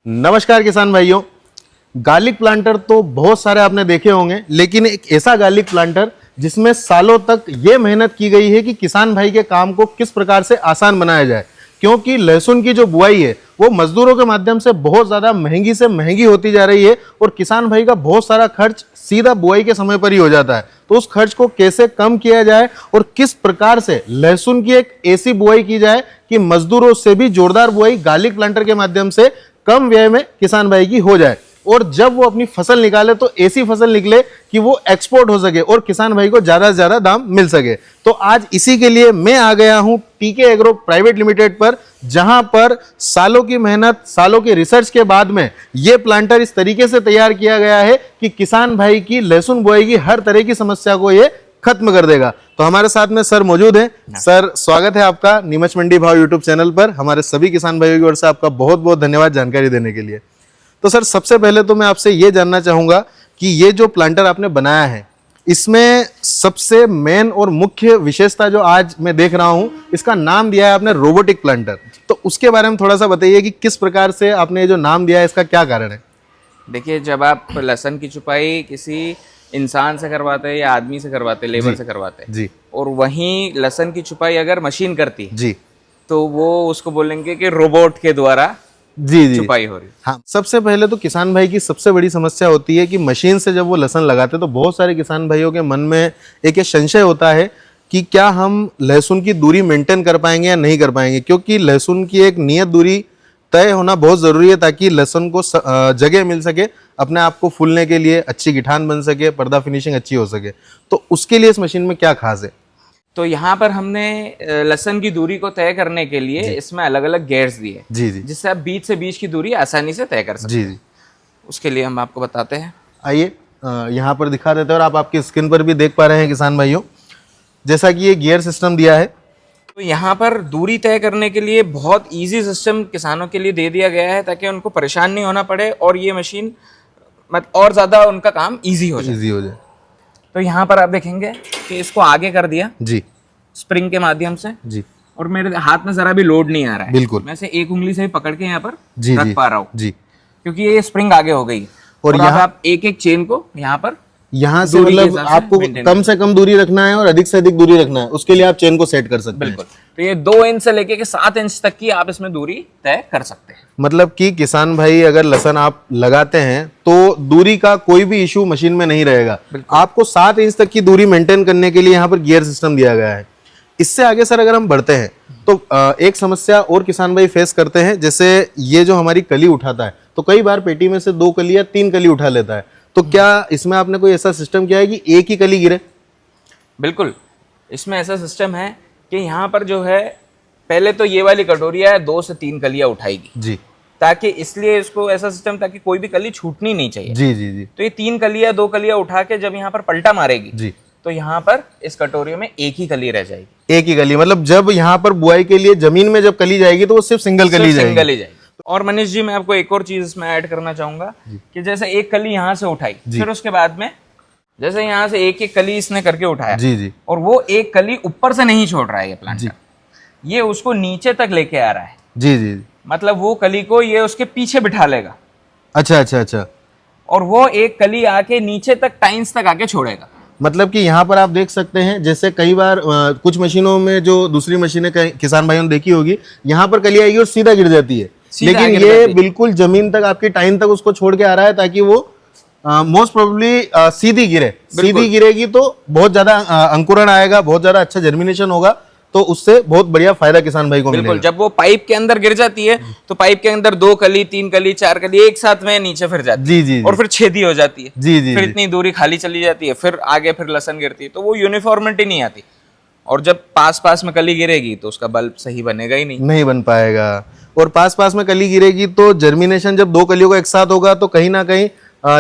नमस्कार किसान भाइयों। गार्लिक प्लांटर तो बहुत सारे आपने देखे होंगे, लेकिन एक ऐसा गार्लिक प्लांटर जिसमें सालों तक ये मेहनत की गई है कि किसान भाई के काम को किस प्रकार से आसान बनाया जाए। क्योंकि लहसुन की जो बुआई है वो मजदूरों के माध्यम से बहुत ज़्यादा महंगी से महंगी होती जा रही है और किसान भाई का बहुत सारा खर्च सीधा बुआई के समय पर ही हो जाता है। तो उस खर्च को कैसे कम किया जाए और किस प्रकार से लहसुन की एक ऐसी बुआई की जाए कि मजदूरों से भी जोरदार बुआई गार्लिक प्लांटर के माध्यम से कम व्यय में किसान भाई की हो जाए और जब वो अपनी फसल निकाले तो ऐसी फसल निकले कि वो एक्सपोर्ट हो सके और किसान भाई को ज्यादा से ज्यादा दाम मिल सके। तो आज इसी के लिए मैं आ गया हूं टीके एग्रो प्राइवेट लिमिटेड पर, जहां पर सालों की मेहनत, सालों की रिसर्च के बाद में ये प्लांटर इस तरीके से तैयार किया गया है कि किसान भाई की लहसुन बुआई की हर तरह की समस्या को ये खत्म कर देगा। तो हमारे साथ में सर मौजूद हैं। सर, स्वागत है आपका नीमच मंडी भाव यूट्यूब चैनल पर। हमारे सभी किसान भाइयों की ओर से आपका बहुत बहुत धन्यवाद जानकारी देने के लिए। तो सर, सबसे पहले तो मैं आपसे ये जानना चाहूंगा कि ये जो प्लांटर आपने बनाया है इसमें सबसे मेन और मुख्य विशेषता जो आज मैं देख रहा हूं, इसका नाम दिया है आपने रोबोटिक प्लांटर। तो उसके बारे में थोड़ा सा बताइए कि किस प्रकार से आपने ये जो नाम दिया है, इसका क्या कारण है? देखिए, जब आप लहसुन की छुपाई किसी इंसान से करवाते हैं या आदमी से करवाते हैं, लेबर से करवाते हैं जी, और वहीं लहसुन की छुपाई अगर मशीन करती है जी तो वो उसको बोलेंगे कि रोबोट के द्वारा जी छुपाई हो रही है। हाँ, सबसे पहले तो किसान भाई की सबसे बड़ी समस्या होती है कि मशीन से जब वो लहसुन लगाते हैं तो बहुत सारे किसान भाइयों के मन में एक ये संशय होता है कि क्या हम लहसुन की दूरी मेंटेन कर पाएंगे या नहीं कर पाएंगे, क्योंकि लहसुन की एक नियत दूरी तय होना बहुत ज़रूरी है ताकि लहसुन को जगह मिल सके अपने आप को फूलने के लिए, अच्छी गिठान बन सके, पर्दा फिनिशिंग अच्छी हो सके। तो उसके लिए इस मशीन में क्या खास है? तो यहाँ पर हमने लहसुन की दूरी को तय करने के लिए इसमें अलग अलग गेयर्स दिए, जी जी जिससे आप बीच से बीच की दूरी आसानी से तय कर सकते जी हैं। जी उसके लिए हम आपको बताते हैं। आइए यहाँ पर दिखा देते हैं और आप आपकी स्क्रीन पर भी देख पा रहे हैं किसान भाइयों, जैसा कि ये गियर सिस्टम दिया है। तो यहाँ पर दूरी तय करने के लिए बहुत इजी सिस्टम किसानों के लिए दे दिया गया है ताकि उनको परेशान नहीं होना पड़े और ये मशीन और ज़्यादा उनका काम इजी हो जाए। इजी हो जाए। तो यहाँ पर आप देखेंगे कि इसको आगे कर दिया जी स्प्रिंग के माध्यम से जी और मेरे हाथ में जरा भी लोड नहीं आ रहा है। बिल्कुल। मैं से एक उंगली से ही पकड़ के यहाँ पर जी रख जी पा रहा हूँ जी, क्योंकि ये स्प्रिंग आगे हो गई और और यहाँ आप एक एक चेन को यहाँ पर यहाँ से दूरी के मतलब हिसाब से आपको maintain कम से कम दूरी रखना है और अधिक से अधिक दूरी रखना है, उसके लिए आप चेन को सेट कर सकते हैं। बिल्कुल। तो ये 2 इंच से लेके 7 इंच तक की आप इसमें दूरी तय कर सकते हैं। मतलब कि किसान भाई अगर लहसुन आप लगाते हैं तो दूरी का कोई भी इशू मशीन में नहीं रहेगा। आपको 7 इंच तक की दूरी मेंटेन करने के लिए यहाँ पर गियर सिस्टम दिया गया है। इससे आगे सर अगर हम बढ़ते हैं तो एक समस्या और किसान भाई फेस करते हैं, जैसे ये जो हमारी कली उठाता है तो कई बार पेटी में से 2 कली या 3 कली उठा लेता है। तो क्या इसमें आपने कोई ऐसा सिस्टम किया है कि एक ही कली गिरे? बिल्कुल, इसमें ऐसा सिस्टम है कि यहाँ पर जो है पहले तो ये वाली कटोरिया है 2 से 3 कलियां उठाएगी जी ताकि, इसलिए इसको ऐसा सिस्टम ताकि कोई भी कली छूटनी नहीं चाहिए। जी जी जी तो ये 3 कलियां 2 कलियां उठा के जब यहाँ पर पलटा मारेगी जी, तो यहाँ पर इस कटोरियों में एक ही कली रह जाएगी। एक ही कली, मतलब जब यहाँ पर बुआई के लिए जमीन में जब कली जाएगी तो वो सिर्फ सिंगल कली जाएगी। सिंगल ही जाएगी। और मनीष जी, मैं आपको एक और चीज इसमें ऐड करना चाहूंगा कि जैसे एक कली यहाँ से उठाई, फिर उसके बाद में जैसे यहाँ से एक एक कली इसने करके उठाया जी जी और वो एक कली ऊपर से नहीं छोड़ रहा है ये प्लांटर, ये उसको नीचे तक लेके आ रहा है। जी जी, मतलब वो कली को ये उसके पीछे बिठा लेगा। अच्छा अच्छा अच्छा। और वो एक कली आके नीचे तक टाइन्स तक आके छोड़ेगा। मतलब कि यहाँ पर आप देख सकते हैं, जैसे कई बार कुछ मशीनों में जो दूसरी मशीनें किसान भाइयों ने देखी होगी, यहाँ पर कली आएगी और सीधा गिर जाती है, लेकिन ये बिल्कुल जमीन तक आपकी टाइन तक उसको छोड़ के आ रहा है ताकि वो मोस्ट प्रोबेबली सीधी गिरे। सीधी गिरेगी तो बहुत ज्यादा अंकुरण आएगा, बहुत ज्यादा अच्छा जर्मिनेशन होगा, तो उससे बहुत बढ़िया फायदा किसान भाई को मिलेगा। बिल्कुल। जब वो पाइप के अंदर गिर जाती है तो पाइप के अंदर 2 कली 3 कली 4 कली एक साथ में नीचे फिर जाती है। जी जी और फिर छेदी हो जाती है। जी जी, फिर इतनी दूरी खाली चली जाती है, फिर आगे फिर लहसुन गिरती है, तो वो यूनिफॉर्मिटी नहीं आती। और जब पास पास में कली गिरेगी तो उसका बल्ब सही बनेगा ही नहीं बन पाएगा। और पास पास में कली गिरेगी तो जर्मिनेशन जब 2 कलियों का एक साथ होगा तो कहीं ना कहीं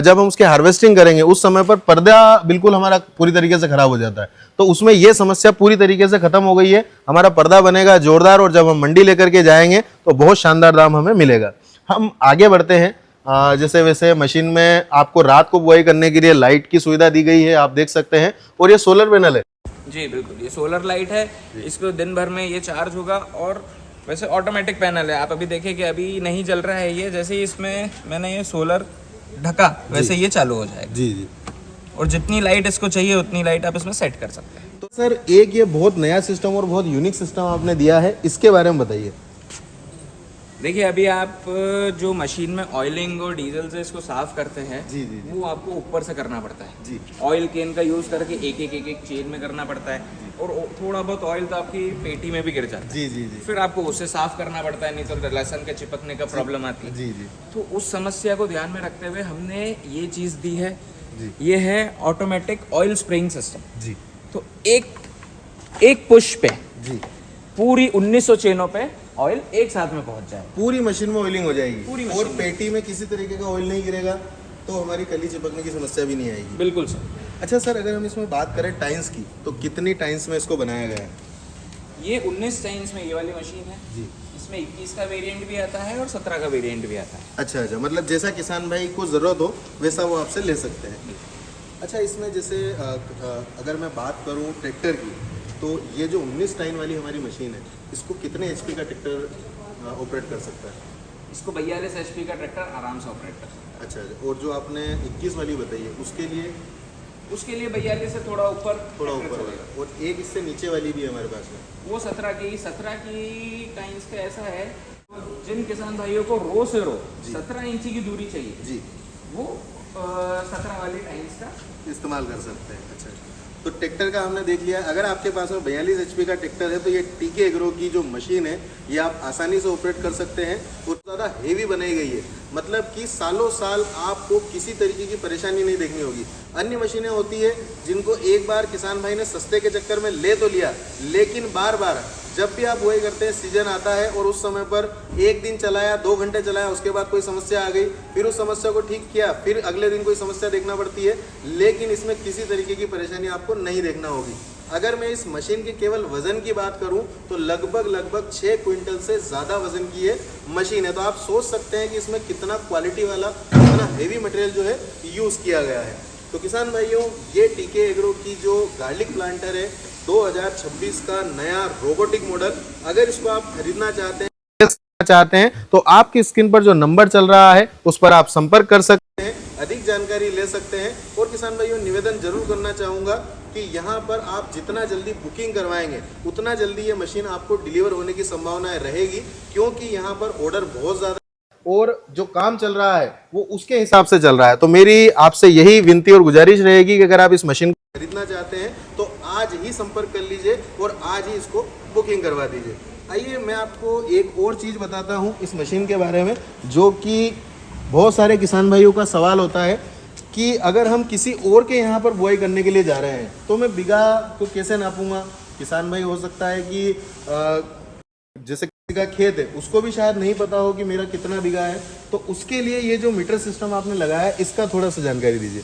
जब हम उसके हार्वेस्टिंग करेंगे उस समय पर पर्दा बिल्कुल हमारा पूरी तरीके से खराब हो जाता है। तो उसमें ये समस्या पूरी तरीके से खत्म हो गई है। हमारा पर्दा बनेगा जोरदार और जब हम मंडी लेकर के जाएंगे तो बहुत शानदार दाम हमें मिलेगा। हम आगे बढ़ते हैं। जैसे वैसे मशीन में आपको रात को बुआई करने के लिए लाइट की सुविधा दी गई है, आप देख सकते हैं, और ये सोलर पैनल है। जी बिल्कुल, ये सोलर लाइट है। इसको दिन भर में ये चार्ज होगा और वैसे ऑटोमेटिक पैनल है, आप अभी देखिए कि अभी नहीं जल रहा है ये, जैसे ही इसमें मैंने ये सोलर ढका वैसे ये चालू हो जाएगा। जी जी। और जितनी लाइट इसको चाहिए उतनी लाइट आप इसमें सेट कर सकते हैं। तो सर एक ये बहुत नया सिस्टम और बहुत यूनिक सिस्टम आपने दिया है, इसके बारे में बताइए। देखिए अभी आप जो मशीन में ऑयलिंग और डीजल से इसको साफ करते हैं, जी, जी, जी। वो आपको ऊपर से करना पड़ता है जी। ऑयल केन का यूज करके एक चेन में करना पड़ता है, और थोड़ा बहुत ऑयल तो आपकी पेटी में भी गिर जाता है। जी जी जी। फिर आपको उससे साफ करना पड़ता है, नहीं तो लहसुन के चिपकने का प्रॉब्लम आती है। जी जी तो उस समस्या को ध्यान में रखते हुए हमने ये चीज़ दी है। जी। ये है ऑटोमेटिक ऑयल स्प्रेइंग सिस्टम। जी तो एक पुश पे जी। पूरी 1900 चेनों पे ऑयल एक साथ में पहुंच जाए। पूरी मशीन में ऑयलिंग हो जाएगी, पूरी और मशीन में। पेटी में किसी तरीके का ऑयल नहीं गिरेगा, तो हमारी कली चिपकने की समस्या भी नहीं आएगी। बिल्कुल सर। अच्छा सर, अगर हम इसमें बात करें टाइम्स की, तो कितनी टाइम्स में इसको बनाया गया है? ये 19 टाइम्स में ये वाली मशीन है। जी। इसमें 21 का वेरिएंट भी आता है और 17 का वेरिएंट भी आता है। अच्छा अच्छा, मतलब जैसा किसान भाई को ज़रूरत हो वैसा वो आपसे ले सकते हैं। अच्छा, इसमें जैसे अगर मैं बात करूं ट्रैक्टर की, तो ये जो 19 टाइन वाली हमारी मशीन है, इसको कितने एचपी का ट्रैक्टर ऑपरेट कर सकता है? इसको 42 एचपी का ट्रैक्टर आराम से ऑपरेट कर सकता अच्छा, और जो आपने 21 वाली बताई है उसके लिए? है। उसके लिए 42 से थोड़ा ऊपर वाला, और एक इससे नीचे वाली भी है हमारे पास में, वो 17 की टाइम्स का ऐसा है, जिन किसान भाइयों को रो से रो 17 इंची की दूरी चाहिए जी, वो 17 वाली टाइम्स का इस्तेमाल कर सकते हैं। अच्छा, तो ट्रैक्टर का हमने देख लिया। अगर आपके पास में 42 एचपी का ट्रैक्टर है, तो ये टीके एग्रो की जो मशीन है ये आप आसानी से ऑपरेट कर सकते हैं, और ज़्यादा हेवी बनाई गई है, मतलब कि सालों साल आपको किसी तरीके की परेशानी नहीं देखनी होगी। अन्य मशीनें होती है जिनको एक बार किसान भाई ने सस्ते के चक्कर में ले तो लिया, लेकिन बार बार जब भी आप बुआई करते हैं, सीजन आता है और उस समय पर एक दिन चलाया, 2 घंटे चलाया, उसके बाद कोई समस्या आ गई, फिर उस समस्या को ठीक किया, फिर अगले दिन कोई समस्या देखना पड़ती है। लेकिन इसमें किसी तरीके की परेशानी आपको नहीं देखना होगी। अगर मैं इस मशीन के केवल वजन की बात करूं, तो लगभग 6 क्विंटल से ज़्यादा वजन की ये मशीन है। तो आप सोच सकते हैं कि इसमें कितना क्वालिटी वाला, कितना हेवी मटेरियल जो है यूज़ किया गया है। तो किसान भाइयों, ये टीके एग्रो की जो गार्लिक प्लांटर है 2026 का नया रोबोटिक मॉडल, अगर इसको आप खरीदना चाहते हैं तो आपकी स्क्रीन पर जो नंबर चल रहा है उस पर आप संपर्क कर सकते हैं, अधिक जानकारी ले सकते हैं। और किसान भाइयों, निवेदन जरूर करना चाहूँगा कि यहाँ पर आप जितना जल्दी बुकिंग करवाएंगे उतना जल्दी ये मशीन आपको डिलीवर होने की संभावनाएं रहेगी, क्योंकि यहाँ पर ऑर्डर बहुत ज़्यादा और जो काम चल रहा है वो उसके हिसाब से चल रहा है। तो मेरी आपसे यही विनती और गुजारिश रहेगी कि अगर आप इस मशीन को खरीदना चाहते हैं तो आज ही संपर्क कर लीजिए और आज ही इसको बुकिंग करवा दीजिए। आइए मैं आपको एक और चीज़ बताता हूँ इस मशीन के बारे में, जो कि बहुत सारे किसान भाइयों का सवाल होता है कि अगर हम किसी और के यहाँ पर बुआई करने के लिए जा रहे हैं तो मैं बीघा को कैसे नापूंगा। किसान भाई हो सकता है कि जैसे किसी का खेत है उसको भी शायद नहीं पता हो कि मेरा कितना बीघा है, तो उसके लिए ये जो मीटर सिस्टम आपने लगाया है इसका थोड़ा सा जानकारी दीजिए।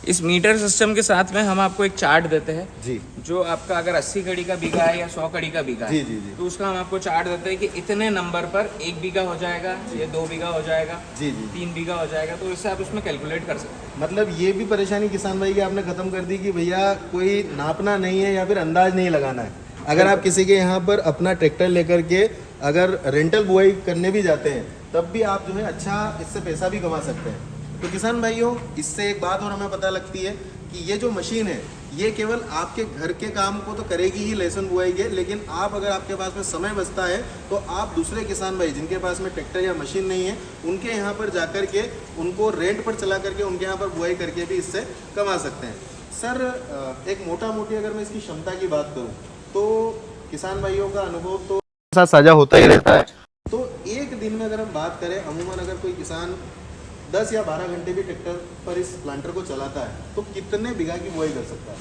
इस मीटर सिस्टम के साथ में हम आपको एक चार्ट देते हैं जी, जो आपका अगर 80 कड़ी का बीघा है या 100 कड़ी का बीघा जी है, जी जी तो उसका हम आपको चार्ट देते हैं कि इतने नंबर पर 1 बीघा हो जाएगा, ये 2 बीघा हो जाएगा, जी जी 3 बीघा हो जाएगा, तो इससे आप उसमें कैलकुलेट कर सकते हैं। मतलब ये भी परेशानी किसान भाई की आपने खत्म कर दी कि भैया कोई नापना नहीं है या फिर अंदाज नहीं लगाना है। अगर आप किसी के यहाँ पर अपना ट्रैक्टर लेकर के अगर रेंटल बुआई करने भी जाते हैं तब भी आप जो है अच्छा इससे पैसा भी कमा सकते हैं। तो किसान भाइयों, इससे एक बात और हमें पता लगती है कि ये जो मशीन है ये केवल आपके घर के काम को तो करेगी ही, लहसुन बुआई के, लेकिन आप अगर आपके पास में समय बचता है तो आप दूसरे किसान भाई जिनके पास में ट्रैक्टर या मशीन नहीं है उनके यहाँ पर जा कर के उनको रेंट पर चला करके उनके यहाँ पर बुआई करके भी इससे कमा सकते हैं। सर, एक मोटा मोटी अगर मैं इसकी क्षमता की बात करूँ तो किसान भाइयों का अनुभव तो साथ साझा होता ही रहता है। तो एक दिन में अगर हम बात करें, अमूमन अगर कोई किसान 10 या 12 घंटे भी ट्रैक्टर पर इस प्लांटर को चलाता है तो कितने बीघा की बुआई कर सकता है?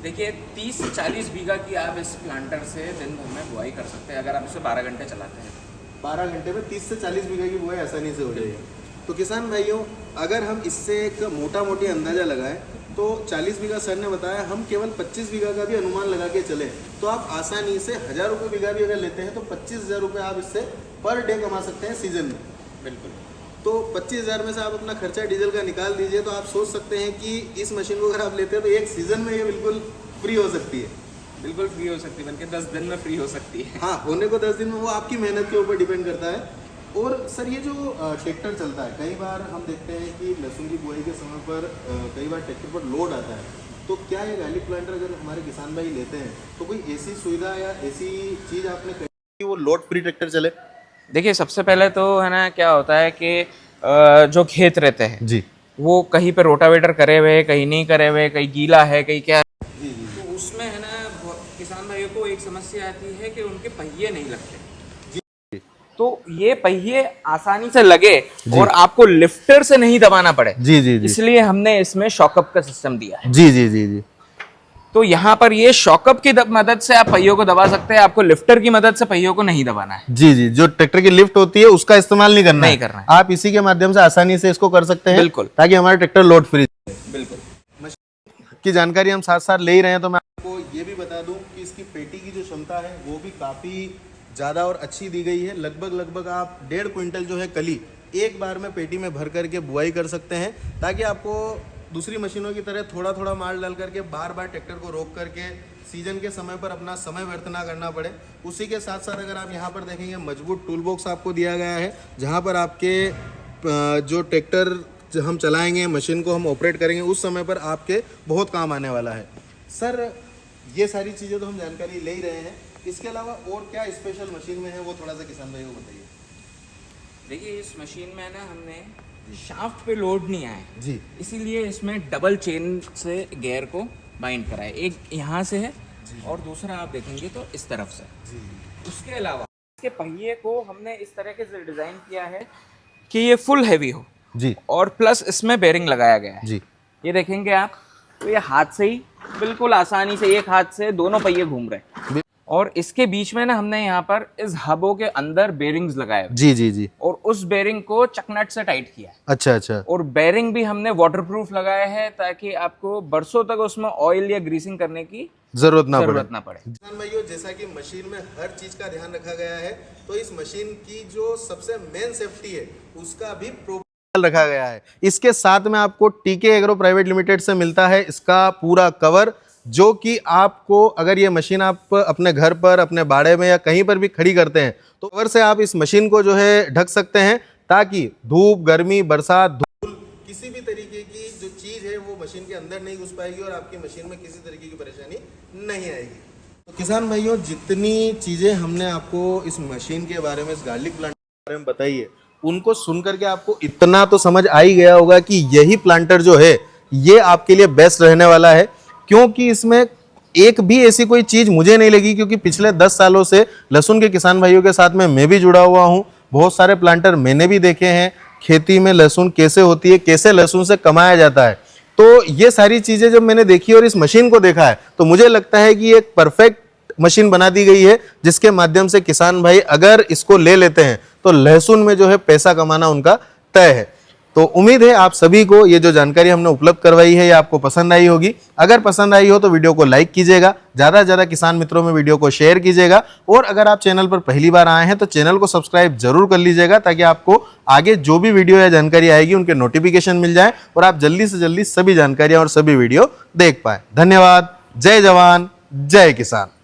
देखिए 30 से 40 बीघा की आप इस प्लांटर से दिन भर में बुआई कर सकते हैं अगर आप इसे 12 घंटे चलाते हैं। 12 घंटे में 30 से 40 बीघा की बुआई आसानी से हो जाएगी। तो किसान भाइयों, अगर हम इससे एक मोटा मोटी अंदाज़ा लगाएं तो 40 बीघा सर ने बताया, हम केवल 25 बीघा का भी अनुमान लगा के चले तो आप आसानी से 1000 रुपये बीघा भी अगर लेते हैं तो 25,000 रुपये आप इससे पर डे कमा सकते हैं सीजन में। बिल्कुल। तो 25,000 में से आप अपना खर्चा डीजल का निकाल दीजिए, तो आप सोच सकते हैं कि इस मशीन को अगर आप लेते हैं तो एक सीज़न में ये बिल्कुल फ्री हो सकती है। बिल्कुल फ्री हो सकती है, बल्कि 10 दिन में फ्री हो सकती है। हाँ, होने को 10 दिन में, वो आपकी मेहनत के ऊपर डिपेंड करता है। और सर ये जो ट्रैक्टर चलता है, कई बार हम देखते हैं कि लहसुन की बुआई के समय पर कई बार ट्रैक्टर पर लोड आता है, तो क्या ये गार्लिक प्लांटर अगर हमारे किसान भाई लेते हैं तो कोई ऐसी सुविधा या ऐसी चीज़ आपने कही कि वो लोड फ्री ट्रैक्टर चले? देखिए, सबसे पहले तो है ना, क्या होता है कि जो खेत रहते हैं जी वो कहीं पे रोटावेटर करे हुए, कहीं नहीं करे हुए, कहीं गीला है, कहीं क्या है। जी जी तो उसमें है ना, किसान भाइयों को एक समस्या आती है कि उनके पहिए नहीं लगते। तो ये पहिए आसानी से लगे और आपको लिफ्टर से नहीं दबाना पड़े, जी जी जी इसलिए हमने इसमें शॉकअप का सिस्टम दिया है। जी जी जी जी तो यहाँ पर ये शॉकअप की मदद से आप पहियों को दबा सकते हैं, आपको लिफ्टर की मदद से पहियों को नहीं दबाना है। जी जी, जो ट्रैक्टर की लिफ्ट होती है उसका इस्तेमाल नहीं करना नहीं है। करना है। आप इसी के माध्यम से आसानी से इसको कर सकते हैं, बिल्कुल। ताकि हमारा ट्रैक्टर लोड फ्री। बिल्कुल। की जानकारी हम साथ साथ ले ही रहे हैं, तो मैं आपको ये भी बता दूं कि इसकी पेटी की जो क्षमता है वो भी काफ़ी ज़्यादा और अच्छी दी गई है। लगभग आप 1.5 क्विंटल जो है कली एक बार में पेटी में भर करके बुआई कर सकते हैं, ताकि आपको दूसरी मशीनों की तरह थोड़ा थोड़ा माल डाल करके बार बार ट्रैक्टर को रोक करके सीजन के समय पर अपना समय व्यर्थ ना करना पड़े। उसी के साथ साथ अगर आप यहाँ पर देखेंगे, मजबूत टूल बॉक्स आपको दिया गया है, जहाँ पर आपके जो ट्रैक्टर हम चलाएंगे, मशीन को हम ऑपरेट करेंगे, उस समय पर आपके बहुत काम आने वाला है। सर ये सारी चीज़ें तो हम जानकारी ले ही रहे हैं, इसके अलावा और क्या स्पेशल मशीन में है वो थोड़ा सा किसान भाई को बताइए। देखिए, इस मशीन में ना हमने शाफ्ट पे लोड नहीं आए जी, इसीलिए इसमें डबल चेन से गियर को बाइंड करा है। एक यहाँ से है और दूसरा आप देखेंगे तो इस तरफ से। उसके अलावा इसके पहिए को हमने इस तरीके से डिज़ाइन किया है कि ये फुल हैवी हो जी और प्लस इसमें बेरिंग लगाया गया है। जी ये देखेंगे आप, तो ये हाथ से ही बिल्कुल आसानी से एक हाथ से दोनों पहिए घूम रहे हैं। और इसके बीच में ना हमने यहाँ पर इस हबों के अंदर बेरिंग्स लगाए हुए हैं। जी जी जी और उस बेरिंग को चकनट से टाइट किया है। अच्छा अच्छा। और बेरिंग भी हमने वाटरप्रूफ लगाया है, ताकि आपको बरसों तक उसमें ऑयल या ग्रीसिंग करने की जरूरत ना पड़े। किसान भाइयों, जैसा कि मशीन में हर चीज का ध्यान रखा गया है, तो इस मशीन की जो सबसे मेन सेफ्टी है उसका भी रखा गया है। इसके साथ में आपको टीके एग्रो प्राइवेट लिमिटेड से मिलता है इसका पूरा कवर, जो कि आपको अगर ये मशीन आप अपने घर पर, अपने बाड़े में या कहीं पर भी खड़ी करते हैं, तो कवर से आप इस मशीन को जो है ढक सकते हैं, ताकि धूप, गर्मी, बरसात, धूल, किसी भी तरीके की जो चीज़ है वो मशीन के अंदर नहीं घुस पाएगी और आपकी मशीन में किसी तरीके की परेशानी नहीं आएगी। तो किसान भाइयों, जितनी चीज़ें हमने आपको इस मशीन के बारे में, इस गार्लिक प्लांटर के बारे में बताई है, उनको सुन करके आपको इतना तो समझ आ ही गया होगा कि यही प्लांटर जो है ये आपके लिए बेस्ट रहने वाला है, क्योंकि इसमें एक भी ऐसी कोई चीज़ मुझे नहीं लगी, क्योंकि पिछले 10 सालों से लहसुन के किसान भाइयों के साथ में मैं भी जुड़ा हुआ हूँ। बहुत सारे प्लांटर मैंने भी देखे हैं, खेती में लहसुन कैसे होती है, कैसे लहसुन से कमाया जाता है। तो ये सारी चीज़ें जब मैंने देखी और इस मशीन को देखा है, तो मुझे लगता है कि एक परफेक्ट मशीन बना दी गई है, जिसके माध्यम से किसान भाई अगर इसको ले लेते हैं तो लहसुन में जो है पैसा कमाना उनका तय है। तो उम्मीद है आप सभी को ये जो जानकारी हमने उपलब्ध करवाई है ये आपको पसंद आई होगी। अगर पसंद आई हो तो वीडियो को लाइक कीजिएगा, ज़्यादा से ज़्यादा किसान मित्रों में वीडियो को शेयर कीजिएगा, और अगर आप चैनल पर पहली बार आए हैं तो चैनल को सब्सक्राइब जरूर कर लीजिएगा, ताकि आपको आगे जो भी वीडियो या जानकारी आएगी उनके नोटिफिकेशन मिल जाए और आप जल्दी से जल्दी सभी जानकारियाँ और सभी वीडियो देख पाए। धन्यवाद। जय जवान, जय किसान।